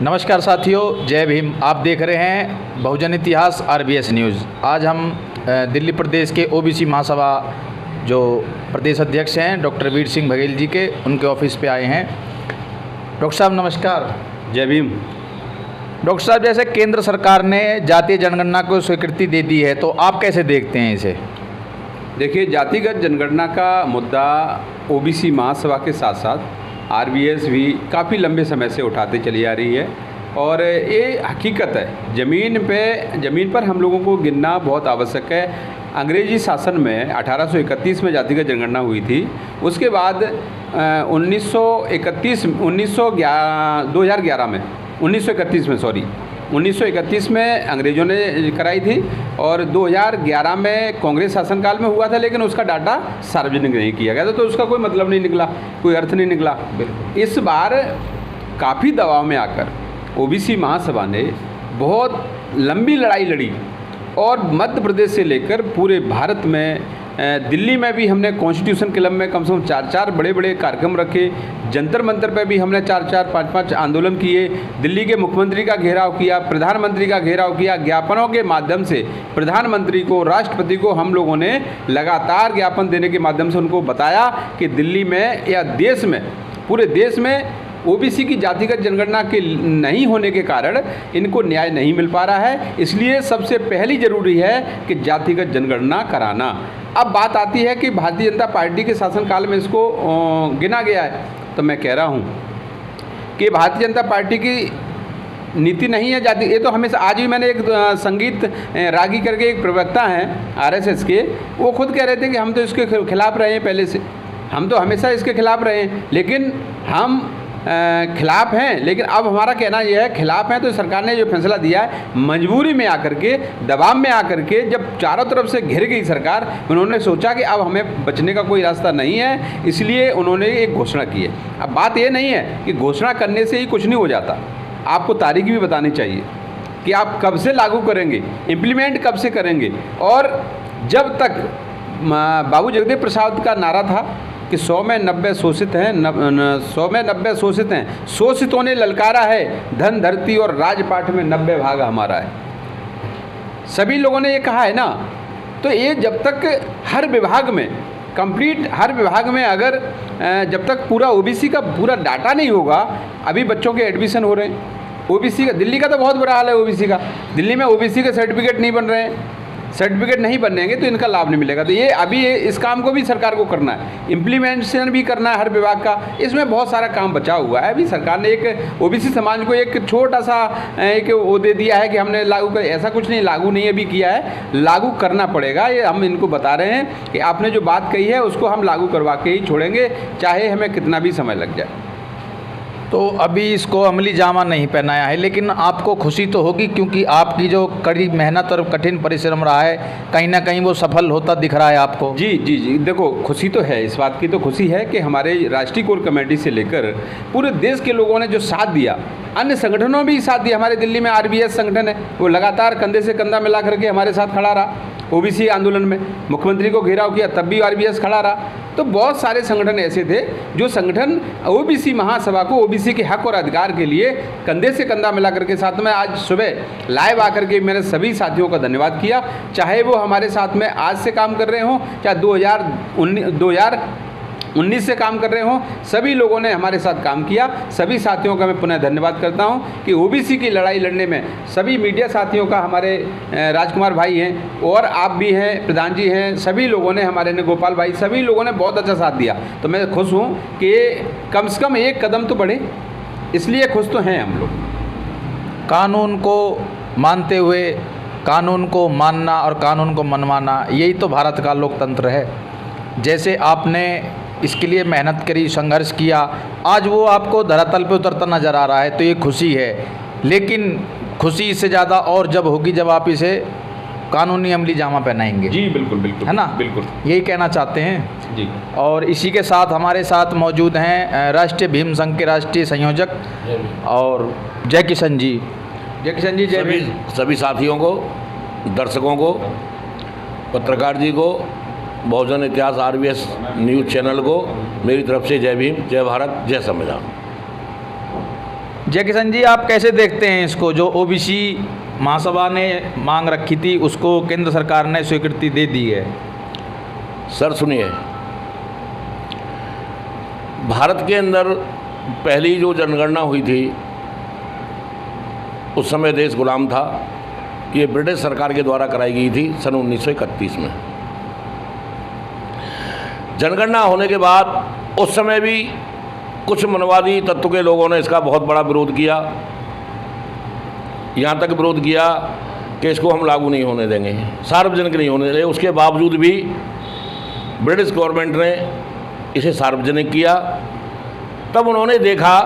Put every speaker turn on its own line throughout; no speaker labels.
नमस्कार साथियों, जय भीम। आप देख रहे हैं बहुजन इतिहास RBS न्यूज़। आज हम दिल्ली प्रदेश के OBC महासभा जो प्रदेश अध्यक्ष हैं डॉक्टर वीर सिंह बघेल जी के उनके ऑफिस पे आए हैं। डॉक्टर साहब नमस्कार।
जय भीम।
डॉक्टर साहब, जैसे केंद्र सरकार ने जातीय जनगणना को स्वीकृति दे दी है, तो आप कैसे देखते हैं इसे?
देखिए, जातिगत जनगणना का मुद्दा OBC महासभा के साथ साथ RBS भी काफ़ी लंबे समय से उठाते चली आ रही है और ये हकीकत है। ज़मीन पर हम लोगों को गिनना बहुत आवश्यक है। अंग्रेजी शासन में 1831 में जातिगत जनगणना हुई थी। उसके बाद 1931 में अंग्रेज़ों ने कराई थी और 2011 में कांग्रेस शासनकाल में हुआ था, लेकिन उसका डाटा सार्वजनिक नहीं किया गया था, तो उसका कोई मतलब नहीं निकला, कोई अर्थ नहीं निकला। इस बार काफ़ी दबाव में आकर OBC महासभा ने बहुत लंबी लड़ाई लड़ी और मध्य प्रदेश से लेकर पूरे भारत में दिल्ली में भी हमने कॉन्स्टिट्यूशन क्लब में कम से कम 4 बड़े बड़े कार्यक्रम रखे। जंतर मंतर पर भी हमने 4 5 आंदोलन किए। दिल्ली के मुख्यमंत्री का घेराव किया, प्रधानमंत्री का घेराव किया। ज्ञापनों के माध्यम से प्रधानमंत्री को, राष्ट्रपति को हम लोगों ने लगातार ज्ञापन देने के माध्यम से उनको बताया कि दिल्ली में या देश में, पूरे देश में OBC की जातिगत जनगणना के नहीं होने के कारण इनको न्याय नहीं मिल पा रहा है। इसलिए सबसे पहली ज़रूरी है कि जातिगत जनगणना कराना। अब बात आती है कि भारतीय जनता पार्टी के शासनकाल में इसको गिना गया है, तो मैं कह रहा हूँ कि भारतीय जनता पार्टी की नीति नहीं है जाति। ये तो हमेशा, आज भी मैंने एक संगीत रागी करके एक प्रवक्ता हैं RSS के, वो खुद कह रहे थे कि हम तो इसके खिलाफ रहे हैं पहले से, हम तो हमेशा इसके खिलाफ रहे हैं, लेकिन हम खिलाफ हैं। लेकिन अब हमारा कहना यह है, खिलाफ हैं तो सरकार ने जो फैसला दिया है, मजबूरी में आकर के, दबाव में आकर के, जब चारों तरफ से घिर गई सरकार, उन्होंने सोचा कि अब हमें बचने का कोई रास्ता नहीं है, इसलिए उन्होंने एक घोषणा की है। अब बात ये नहीं है कि घोषणा करने से ही कुछ नहीं हो जाता, आपको तारीख भी बतानी चाहिए कि आप कब से लागू करेंगे, इम्प्लीमेंट कब से करेंगे। और जब तक बाबू जगदेव प्रसाद का नारा था कि 100 में 90 शोषित हैं, 100 में 90 शोषित हैं, शोषितों ने ललकारा है, धन धरती और राजपाट में 90 भाग हमारा है, सभी लोगों ने ये कहा है ना। तो ये जब तक हर विभाग में कंप्लीट, हर विभाग में अगर जब तक पूरा OBC का पूरा डाटा नहीं होगा, अभी बच्चों के एडमिशन हो रहे हैं OBC का, दिल्ली का तो बहुत बुरा हाल है OBC का। दिल्ली में OBC के सर्टिफिकेट नहीं बन रहे हैं, सर्टिफिकेट नहीं बनेंगे तो इनका लाभ नहीं मिलेगा। तो ये अभी इस काम को भी सरकार को करना है, इम्प्लीमेंटेशन भी करना है हर विभाग का। इसमें बहुत सारा काम बचा हुआ है। अभी सरकार ने एक OBC समाज को एक छोटा सा एक वो दे दिया है कि हमने लागू कर, ऐसा कुछ नहीं, लागू नहीं अभी किया है, लागू करना पड़ेगा। ये हम इनको बता रहे हैं कि आपने जो बात कही है उसको हम लागू करवा के ही छोड़ेंगे, चाहे हमें कितना भी समय लग जाए।
तो अभी इसको अमली जामा नहीं पहनाया है, लेकिन आपको खुशी तो होगी क्योंकि आपकी जो कड़ी मेहनत और कठिन परिश्रम रहा है, कहीं ना कहीं वो सफल होता दिख रहा है आपको।
जी जी जी, देखो खुशी तो है, इस बात की तो खुशी है कि हमारे राष्ट्रीय कोर कमेटी से लेकर पूरे देश के लोगों ने जो साथ दिया, अन्य संगठनों भी साथ दिया। हमारे दिल्ली में RBS संगठन है, वो लगातार कंधे से कंधा मिला करके हमारे साथ खड़ा रहा। OBC आंदोलन में मुख्यमंत्री को घेराव किया, तब भी RBS खड़ा रहा। तो बहुत सारे संगठन ऐसे थे जो संगठन OBC महासभा को OBC के हक और अधिकार के लिए कंधे से कंधा मिला करके साथ में। आज सुबह लाइव आकर के मैंने सभी साथियों का धन्यवाद किया, चाहे वो हमारे साथ में आज से काम कर रहे हों, चाहे 2019 से काम कर रहे हों, सभी लोगों ने हमारे साथ काम किया। सभी साथियों का मैं पुनः धन्यवाद करता हूं कि OBC की लड़ाई लड़ने में सभी मीडिया साथियों का, हमारे राजकुमार भाई हैं और आप भी हैं, प्रधान जी हैं, सभी लोगों ने, हमारे ने गोपाल भाई, सभी लोगों ने बहुत अच्छा साथ दिया। तो मैं खुश हूं कि कम से कम एक कदम तो बढ़े, इसलिए खुश तो हैं हम लोग।
कानून को मानते हुए कानून को मानना और कानून को मनवाना, यही तो भारत का लोकतंत्र है। जैसे आपने इसके लिए मेहनत करी, संघर्ष किया, आज वो आपको धरातल पे उतरता नज़र आ रहा है, तो ये खुशी है। लेकिन खुशी इससे ज़्यादा और जब होगी जब आप इसे कानूनी अमली जामा पहनाएंगे।
जी बिल्कुल बिल्कुल,
है ना,
बिल्कुल
यही कहना चाहते हैं
जी।
और इसी के साथ हमारे साथ मौजूद हैं राष्ट्रीय भीम संघ के राष्ट्रीय संयोजक और जय किशन जी। जय किशन जी, जय भीम।
सभी साथियों को, दर्शकों को, पत्रकार जी को, बहुजन इतिहास RBS न्यूज़ चैनल को मेरी तरफ से जय भीम, जय भारत, जय संविधान।
जय किशन जी, आप कैसे देखते हैं इसको, जो ओबीसी महासभा ने मांग रखी थी उसको केंद्र सरकार ने स्वीकृति दे दी है?
सर सुनिए, भारत के अंदर पहली जो जनगणना हुई थी उस समय देश गुलाम था। ये ब्रिटिश सरकार के द्वारा कराई गई थी सन 1931 में। जनगणना होने के बाद उस समय भी कुछ मनवादी तत्व के लोगों ने इसका बहुत बड़ा विरोध किया, यहाँ तक विरोध किया कि इसको हम लागू नहीं होने देंगे, सार्वजनिक नहीं होने देंगे। उसके बावजूद भी ब्रिटिश गवर्नमेंट ने इसे सार्वजनिक किया। तब उन्होंने देखा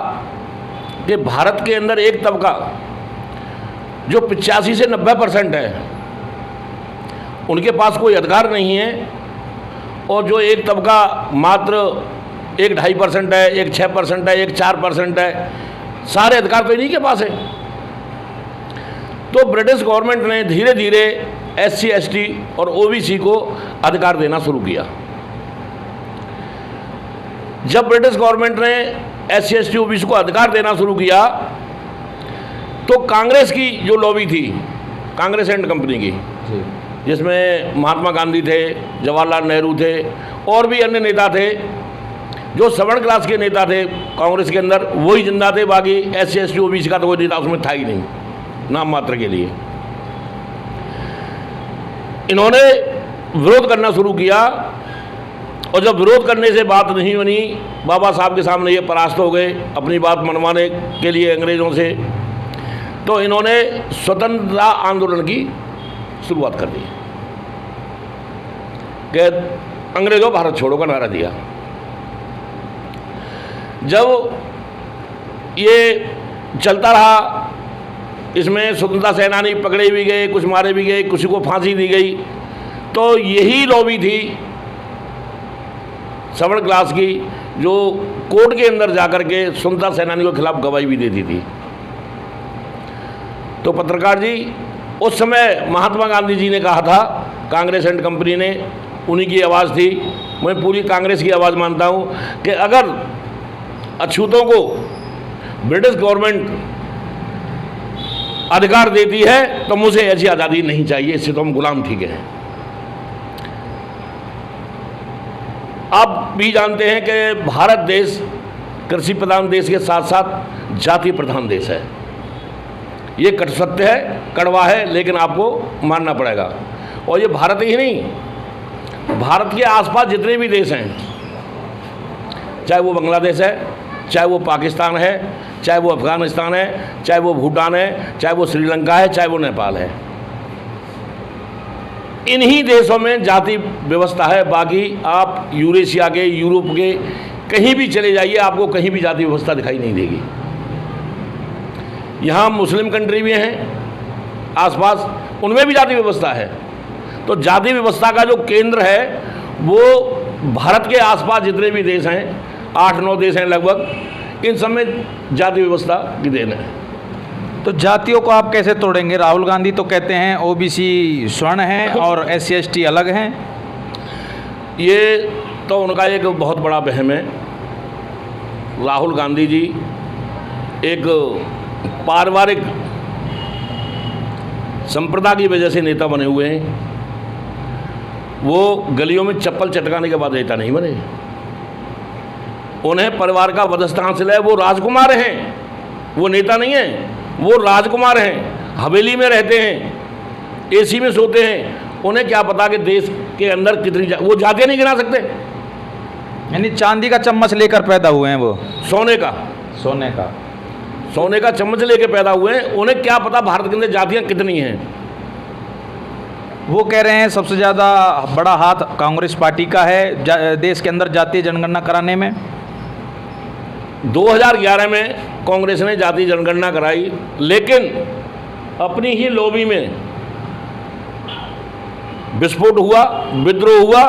कि भारत के अंदर एक तबका जो 85 से 90% है, उनके पास कोई अधिकार नहीं है, और जो एक तबका मात्र 1-2.5% है, 6% है, 4% है, सारे अधिकार तो इन्हीं के पास है। तो ब्रिटिश गवर्नमेंट ने धीरे धीरे SC ST और OBC को अधिकार देना शुरू किया। जब ब्रिटिश गवर्नमेंट ने SC ST OBC को अधिकार देना शुरू किया तो कांग्रेस की जो लॉबी थी, कांग्रेस एंड कंपनी की, जिसमें महात्मा गांधी थे, जवाहरलाल नेहरू थे और भी अन्य नेता थे, जो सवर्ण क्लास के नेता थे कांग्रेस के अंदर, वही जिंदा थे। बाकी SC ST OBC का तो कोई नेता उसमें था ही नहीं, नाम मात्र के लिए। इन्होंने विरोध करना शुरू किया, और जब विरोध करने से बात नहीं बनी, बाबा साहब के सामने ये परास्त हो गए अपनी बात मनवाने के लिए अंग्रेज़ों से, तो इन्होंने स्वतंत्रता आंदोलन की शुरुआत कर दी कि अंग्रेज़ों भारत छोड़ो का नारा दिया। जब ये चलता रहा, इसमें स्वतंत्रता सेनानी पकड़े भी गए, कुछ मारे भी गए, किसी को फांसी दी गई। तो यही लॉबी थी सवर्ण क्लास की जो कोर्ट के अंदर जाकर के स्वतंत्रता सेनानियों के खिलाफ गवाही भी देती थी। तो पत्रकार जी, उस समय महात्मा गांधी जी ने कहा था, कांग्रेस एंड कंपनी ने, उन्हीं की आवाज़ थी, मैं पूरी कांग्रेस की आवाज़ मानता हूँ कि अगर अछूतों को ब्रिटिश गवर्नमेंट अधिकार देती है तो मुझे ऐसी आज़ादी नहीं चाहिए, इससे तो हम गुलाम ठीक है। आप भी जानते हैं कि भारत देश कृषि प्रधान देश के साथ साथ जाति प्रधान देश है। ये कट सत्य है, कड़वा है, लेकिन आपको मानना पड़ेगा। और ये भारत ही नहीं, भारत के आसपास जितने भी देश हैं, चाहे वो बांग्लादेश है, चाहे वो पाकिस्तान है, चाहे वो अफगानिस्तान है, चाहे वो भूटान है, चाहे वो श्रीलंका है, चाहे वो नेपाल है, इन्हीं देशों में जाति व्यवस्था है। बाकी आप यूरेशिया के, यूरोप के कहीं भी चले जाइए, आपको कहीं भी जाति व्यवस्था दिखाई नहीं देगी। यहाँ मुस्लिम कंट्री भी हैं आसपास, उनमें भी जाति व्यवस्था है। तो जाति व्यवस्था का जो केंद्र है वो भारत के आसपास जितने भी देश हैं, 8-9 देश हैं लगभग, इन सब में जाति व्यवस्था की देन है।
तो जातियों को आप कैसे तोड़ेंगे? राहुल गांधी तो कहते हैं OBC स्वर्ण हैं और SC ST अलग हैं।
ये तो उनका एक बहुत बड़ा वहम है। राहुल गांधी जी एक पारिवारिक संप्रदाय की वजह से नेता बने हुए हैं। वो गलियों में चप्पल चटकाने के बाद नेता नहीं बने। उन्हें परिवार का वधस्थ हासिल है, वो राजकुमार हैं, वो नेता नहीं हैं, वो राजकुमार हैं, हवेली में रहते हैं, AC में सोते हैं। उन्हें क्या पता कि देश के अंदर कितनी वो जातियाँ नहीं गिना सकते।
यानी चांदी का चम्मच लेकर पैदा हुए हैं वो,
सोने का चम्मच लेकर पैदा हुए हैं। उन्हें क्या पता भारत के अंदर जातियाँ कितनी हैं।
वो कह रहे हैं सबसे ज़्यादा बड़ा हाथ कांग्रेस पार्टी का है देश के अंदर जातीय जनगणना कराने में।
2011 में कांग्रेस ने जातीय जनगणना कराई, लेकिन अपनी ही लॉबी में विस्फोट हुआ, विद्रोह हुआ,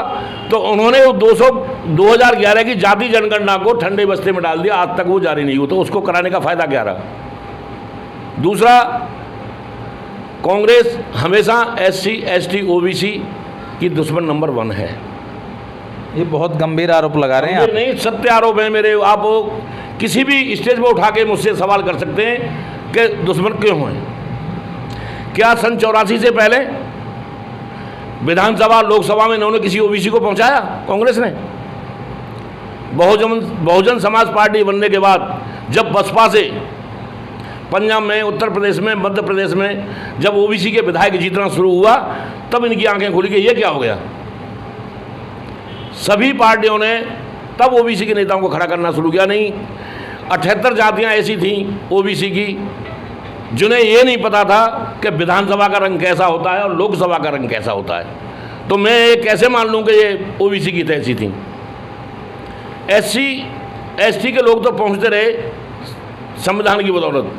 तो उन्होंने 2011 की जातीय जनगणना को ठंडे बस्ते में डाल दिया। आज तक वो जारी नहीं हुआ, तो उसको कराने का फायदा क्या रहा। दूसरा, कांग्रेस हमेशा SC ST OBC की दुश्मन नंबर 1 है।
ये बहुत गंभीर आरोप लगा रहे हैं आप।
नहीं, सत्य आरोप है मेरे। आप किसी भी स्टेज पर उठा के मुझसे सवाल कर सकते हैं कि दुश्मन क्यों हैं। क्या सन 84 से पहले विधानसभा लोकसभा में इन्होंने किसी ओबीसी को पहुंचाया? कांग्रेस ने बहुजन समाज पार्टी बनने के बाद जब बसपा से पंजाब में, उत्तर प्रदेश में, मध्य प्रदेश में जब ओबीसी के विधायक जीतना शुरू हुआ, तब इनकी आंखें खुली कि ये क्या हो गया। सभी पार्टियों ने तब ओबीसी के नेताओं को खड़ा करना शुरू किया। नहीं, 78 जातियां ऐसी थीं ओबीसी की जिन्हें ये नहीं पता था कि विधानसभा का रंग कैसा होता है और लोकसभा का रंग कैसा होता है। तो मैं ये कैसे मान लूँ कि ये ओबीसी की तैसी थी। SC ST के लोग तो पहुँचते रहे संविधान की बदौलत,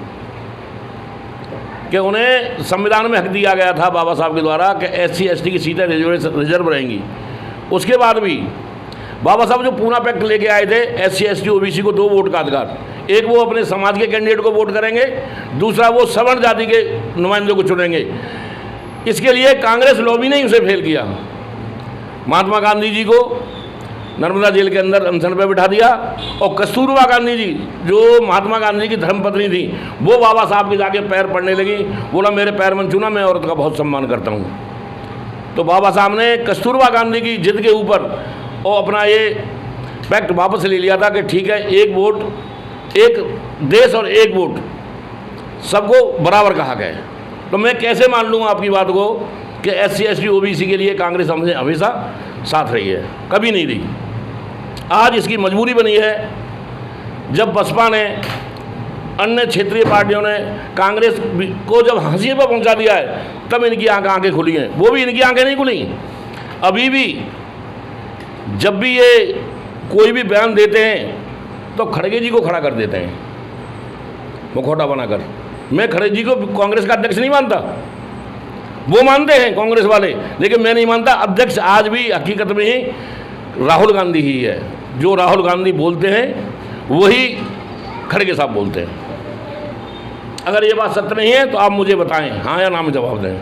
कि उन्हें संविधान में हक दिया गया था बाबा साहब के द्वारा कि SC ST की सीटें रिजर्व रहेंगी। उसके बाद भी बाबा साहब जो पूना पैक्ट लेके आए थे, SC ST OBC को 2 वोट का अधिकार, एक वो अपने समाज के कैंडिडेट को वोट करेंगे, दूसरा वो सवर्ण जाति के नुमाइंदों को चुनेंगे। इसके लिए कांग्रेस लॉबी ने उसे फेल किया। महात्मा गांधी जी को नर्मदा जेल के अंदर अनशन पर बिठा दिया और कस्तूरबा गांधी जी जो महात्मा गांधी की धर्मपत्नी थी, वो बाबा साहब के जाके पैर पड़ने लगी, बोला मेरे पैर मन छूना, मैं औरत का बहुत सम्मान करता हूँ। तो बाबा साहब ने कस्तूरबा गांधी की जिद के ऊपर और अपना ये पैक्ट वापस ले लिया था कि ठीक है, एक वोट, एक देश और एक वोट, सबको बराबर कहा गया। तो मैं कैसे मान लूँ आपकी बात को कि SC ST OBC के लिए कांग्रेस हमसे हमेशा साथ रही है, कभी नहीं रही। आज इसकी मजबूरी बनी है जब बसपा ने, अन्य क्षेत्रीय पार्टियों ने कांग्रेस को जब हाशिए पर पहुंचा दिया है, तब इनकी आंखें खुली हैं। वो भी इनकी आंखें नहीं खुली। अभी भी जब भी ये कोई भी बयान देते हैं तो खड़गे जी को खड़ा कर देते हैं मुखौटा बनाकर। मैं खड़गे जी को कांग्रेस का अध्यक्ष नहीं मानता, वो मानते हैं कांग्रेस वाले, लेकिन मैं नहीं मानता। अध्यक्ष आज भी हकीकत में ही राहुल गांधी ही है। जो राहुल गांधी बोलते हैं वही खड़गे साहब बोलते हैं। अगर ये बात सत्य नहीं है तो आप मुझे बताएं, हाँ या ना में जवाब दें।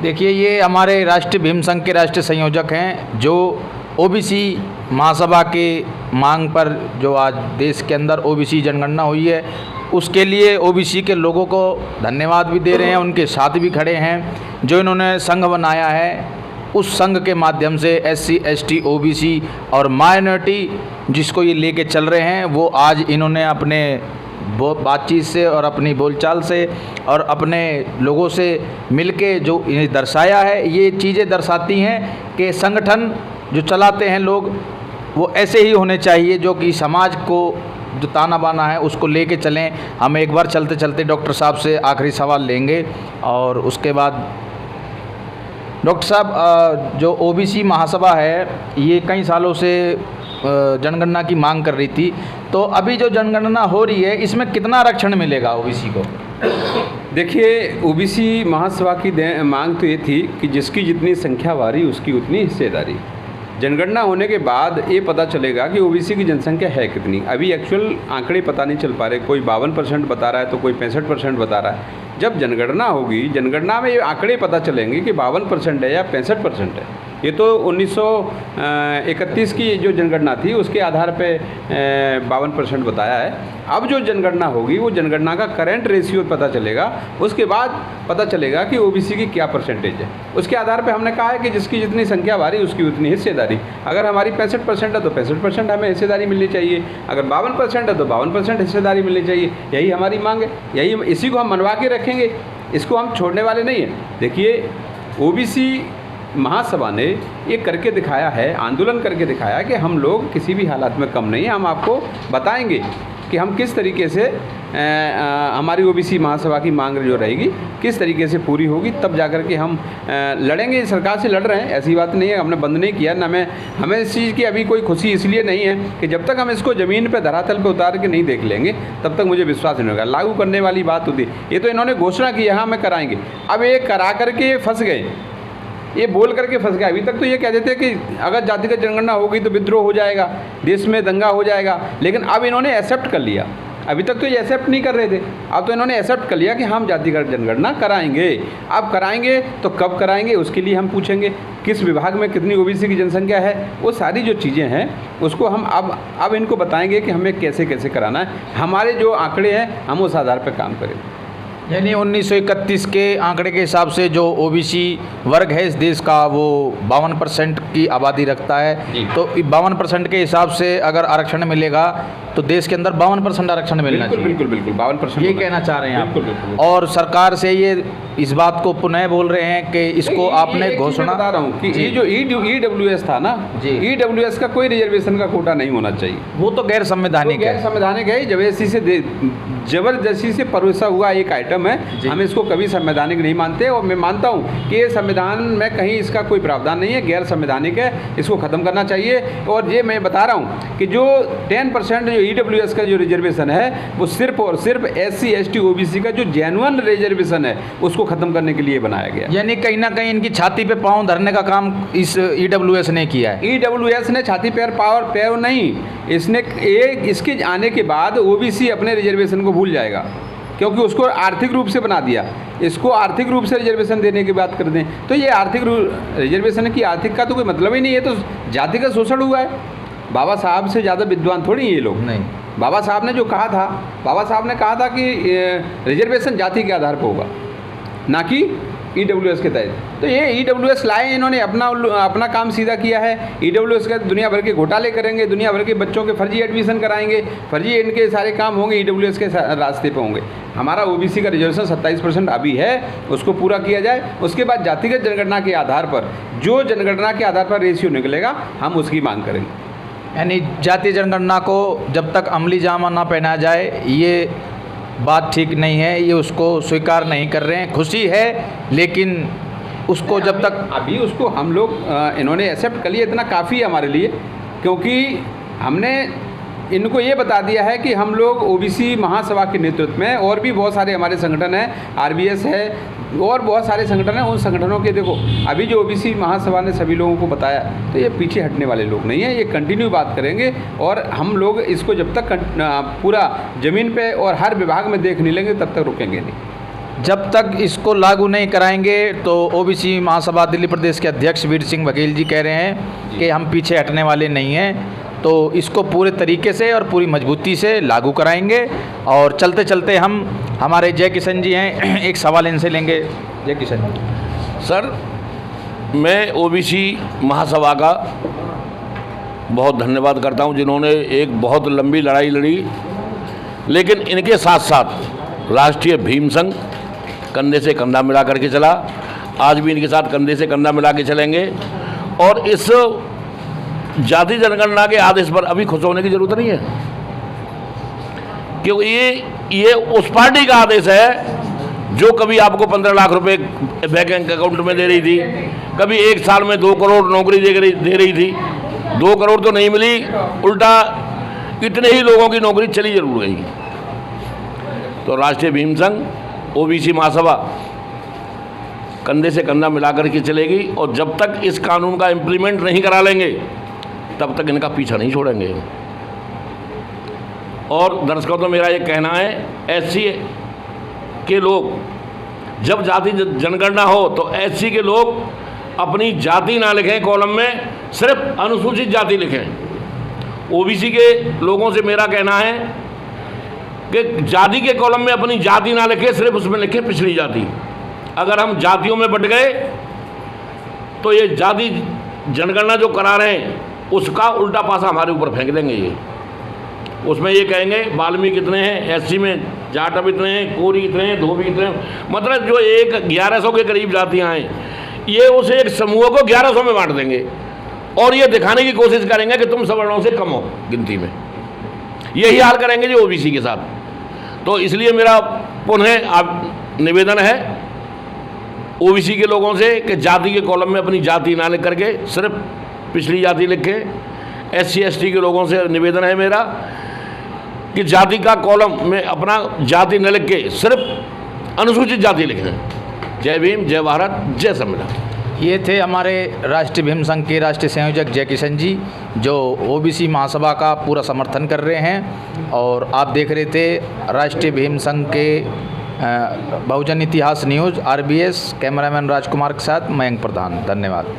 देखिए, ये हमारे राष्ट्रीय भीम संघ के राष्ट्रीय संयोजक हैं, जो OBC महासभा के मांग पर जो आज देश के अंदर OBC जनगणना हुई है, उसके लिए OBC के लोगों को धन्यवाद भी दे रहे हैं, उनके साथ भी खड़े हैं। जो इन्होंने संघ बनाया है, उस संघ के माध्यम से SC ST OBC और माइनॉरिटी जिसको ये लेके चल रहे हैं, वो आज इन्होंने अपने बातचीत से और अपनी बोलचाल से और अपने लोगों से मिलके जो इन्हें दर्शाया है, ये चीज़ें दर्शाती हैं कि संगठन जो चलाते हैं लोग, वो ऐसे ही होने चाहिए, जो कि समाज को जो ताना बाना है उसको लेके चलें। हम एक बार चलते चलते डॉक्टर साहब से आखिरी सवाल लेंगे और उसके बाद डॉक्टर साहब, जो OBC महासभा है, ये कई सालों से जनगणना की मांग कर रही थी, तो अभी जो जनगणना हो रही है, इसमें कितना आरक्षण मिलेगा OBC को?
देखिए, OBC महासभा की मांग तो ये थी कि जिसकी जितनी संख्या वारी उसकी उतनी हिस्सेदारी। जनगणना होने के बाद ये पता चलेगा कि OBC की जनसंख्या है कितनी। अभी एक्चुअल आंकड़े पता नहीं चल पा रहे, कोई 52% बता रहा है तो कोई 65% बता रहा है। जब जनगणना होगी, जनगणना में ये आंकड़े पता चलेंगे कि 52% है या 65% है। ये तो 1931 की जो जनगणना थी उसके आधार पे 52% बताया है। अब जो जनगणना होगी वो जनगणना का करंट रेशियो पता चलेगा, उसके बाद पता चलेगा कि OBC की क्या परसेंटेज है। उसके आधार पे हमने कहा है कि जिसकी जितनी संख्या वारी उसकी उतनी हिस्सेदारी। अगर हमारी 65% है तो 65% हमें हिस्सेदारी मिलनी चाहिए, अगर 52% है तो 52% हिस्सेदारी मिलनी चाहिए। यही हमारी मांग है, यही इसी को हम मनवा के रखेंगे, इसको हम छोड़ने वाले नहीं हैं। देखिए, OBC महासभा ने ये करके दिखाया है, आंदोलन करके दिखाया कि हम लोग किसी भी हालात में कम नहीं है। हम आपको बताएंगे कि हम किस तरीके से हमारी OBC महासभा की मांग जो रहेगी किस तरीके से पूरी होगी, तब जाकर के हम लड़ेंगे। सरकार से लड़ रहे हैं, ऐसी बात नहीं है, हमने बंद नहीं किया ना। हमें इस चीज़ की अभी कोई खुशी इसलिए नहीं है कि जब तक हम इसको ज़मीन पे धरातल पे उतार के नहीं देख लेंगे तब तक मुझे विश्वास नहीं होगा। लागू करने वाली बात होती, ये तो इन्होंने घोषणा की है, हाँ हमें कराएंगे। अब ये करा करके फंस गए, ये बोल करके फंस गया। अभी तक तो ये कह देते कि अगर जातिगत जनगणना होगी तो विद्रोह हो जाएगा, देश में दंगा हो जाएगा, लेकिन अब इन्होंने एक्सेप्ट कर लिया अभी तक तो ये एक्सेप्ट नहीं कर रहे थे, अब तो इन्होंने एक्सेप्ट कर लिया कि हम जातिगत जनगणना कराएंगे। अब कराएंगे तो कब कराएंगे उसके लिए हम पूछेंगे, किस विभाग में कितनी ओबीसी की जनसंख्या है, वो सारी जो चीज़ें हैं उसको हम अब इनको बताएंगे कि हमें कैसे कैसे कराना है। हमारे जो आंकड़े हैं हम उस आधार पर काम करें।
यानी 1931 के आंकड़े के हिसाब से जो ओबीसी वर्ग है इस देश का वो 52% की आबादी रखता है। तो 52% के हिसाब से अगर आरक्षण मिलेगा तो देश के अंदर 52% आरक्षण मिलना चाहिए।
बिल्कुल बिल्कुल 52%
ये कहना चाह रहे हैं आप।
बिल्कुल।
और सरकार से ये इस बात को पुनः बोल रहे हैं कि इसको आपने घोषणा
बता रहा हूँ कि ये जो ईडब्ल्यूएस था ना, ईडब्ल्यूएस का कोई रिजर्वेशन का कोटा नहीं होना चाहिए।
वो तो गैर संवैधानिक है।
गैर संवैधानिक है, जबरदस्ती से परोसा हुआ एक आइटम है। हम इसको कभी संवैधानिक नहीं मानते और मैं मानता हूँ कि ये संविधान में कहीं इसका कोई प्रावधान नहीं है, गैर संवैधानिक है, इसको ख़त्म करना चाहिए। और ये मैं बता रहा हूँ कि जो 10% जो ईडब्ल्यूएस का जो रिजर्वेशन है वो सिर्फ और सिर्फ SC ST OBC का जो जेन्युइन रिजर्वेशन है उसको ख़त्म करने के लिए बनाया गया।
यानी कहीं ना कहीं इनकी छाती पे पाँव धरने का काम इस ईडब्ल्यूएस ने किया है।
ईडब्ल्यूएस ने छाती पैर नहीं, इसके आने के बाद ओबीसी अपने रिजर्वेशन को भूल जाएगा, क्योंकि उसको आर्थिक रूप से बना दिया। इसको आर्थिक रूप से रिजर्वेशन देने की बात कर दें तो ये आर्थिक रिजर्वेशन की आर्थिक का तो कोई मतलब ही नहीं है, तो जाति का शोषण हुआ है। बाबा साहब से ज़्यादा विद्वान थोड़ी ये लोग।
नहीं,
बाबा साहब ने जो कहा था, बाबा साहब ने कहा था कि रिजर्वेशन जाति के आधार पर होगा, ना कि ईडब्ल्यूएस के तहत। तो ये ईडब्ल्यूएस लाए, इन्होंने अपना काम सीधा किया है। ईडब्ल्यूएस का दुनिया भर के घोटाले करेंगे, दुनिया भर के बच्चों के फर्जी एडमिशन कराएंगे, फर्जी इनके सारे काम होंगे, ईडब्ल्यूएस के रास्ते पे होंगे। हमारा ओबीसी का रिजर्वेशन 27% अभी है, उसको पूरा किया जाए। उसके बाद जातिगत जनगणना के आधार पर, जो जनगणना के आधार पर रेशियो निकलेगा, हम उसकी मांग करेंगे।
यानी जातीय जनगणना को जब तक अमली जामा ना पहना जाए ये बात ठीक नहीं है, ये उसको स्वीकार नहीं कर रहे हैं। खुशी है लेकिन उसको जब तक
अभी उसको हम लोग इन्होंने एक्सेप्ट कर लिया, इतना काफ़ी है हमारे लिए, क्योंकि हमने इनको ये बता दिया है कि हम लोग ओबीसी महासभा के नेतृत्व में, और भी बहुत सारे हमारे संगठन हैं, आरबीएस है और बहुत सारे संगठन हैं, उन संगठनों के देखो अभी जो ओबीसी महासभा ने सभी लोगों को बताया, तो ये पीछे हटने वाले लोग नहीं हैं, ये कंटिन्यू बात करेंगे। और हम लोग इसको जब तक पूरा ज़मीन पे और हर विभाग में देख नहीं लेंगे तब तक रुकेंगे नहीं।
जब तक इसको लागू नहीं कराएंगे तो ओबीसी महासभा दिल्ली प्रदेश के अध्यक्ष वीर सिंह बघेल जी कह रहे हैं कि हम पीछे हटने वाले नहीं हैं, तो इसको पूरे तरीके से और पूरी मजबूती से लागू कराएंगे। और चलते चलते हम हमारे जय किशन जी हैं, एक सवाल इनसे लेंगे। जय किशन जी।
सर, मैं ओबीसी महासभा का बहुत धन्यवाद करता हूं, जिन्होंने एक बहुत लंबी लड़ाई लड़ी, लेकिन इनके साथ साथ राष्ट्रीय भीम संघ कंधे से कंधा मिला करके चला। आज भी इनके साथ कंधे से कंधा मिला के चलेंगे। और इस जाति जनगणना के आदेश पर अभी खुश होने की जरूरत नहीं है, क्योंकि ये उस पार्टी का आदेश है जो कभी आपको 15 लाख रुपए बैंक अकाउंट में दे रही थी, कभी एक साल में 2 करोड़ नौकरी दे रही थी। 2 करोड़ तो नहीं मिली, उल्टा इतने ही लोगों की नौकरी चली जरूर गई। तो राष्ट्रीय भीम संघ, ओबीसी महासभा कंधे से कंधा मिलाकर के चलेगी, और जब तक इस कानून का इम्प्लीमेंट नहीं करा लेंगे तब तक इनका पीछा नहीं छोड़ेंगे। और दर्शकों, तो मेरा ये कहना है, SC के लोग जब जाति जनगणना हो तो SC के लोग अपनी जाति ना लिखें कॉलम में, सिर्फ अनुसूचित जाति लिखें। ओबीसी के लोगों से मेरा कहना है कि जाति के कॉलम में अपनी जाति ना लिखे, सिर्फ उसमें लिखे पिछड़ी जाति। अगर हम जातियों में बट गए तो ये जाति जनगणना जो करा रहे हैं उसका उल्टा पासा हमारे ऊपर फेंक देंगे। ये उसमें ये कहेंगे वाल्मीकि कितने हैं, SC में जाटव इतने हैं, कोरी इतने हैं, धोबी इतने हैं, मतलब जो 1100 के करीब जातियाँ हैं, ये उस एक समूह को 1100 में बांट देंगे और ये दिखाने की कोशिश करेंगे कि तुम सवर्णों से कम हो गिनती में। यही हाल करेंगे जो ओबीसी के साथ। तो इसलिए मेरा पुनः आप निवेदन है ओबीसी के लोगों से कि जाति के कॉलम में अपनी जाति ना लिख करके सिर्फ पिछड़ी जाति लिखें। SC ST के लोगों से निवेदन है मेरा कि जाति का कॉलम में अपना जाति न लिख के सिर्फ अनुसूचित जाति लिखें। जय भीम, जय भारत, जय संविधान।
ये थे हमारे राष्ट्रीय भीम संघ के राष्ट्रीय संयोजक जय किशन जी, जो ओबीसी महासभा का पूरा समर्थन कर रहे हैं। और आप देख रहे थे राष्ट्रीय भीम संघ के बहुजन इतिहास न्यूज़ RBS, कैमरामैन राजकुमार के साथ मयंक प्रधान। धन्यवाद।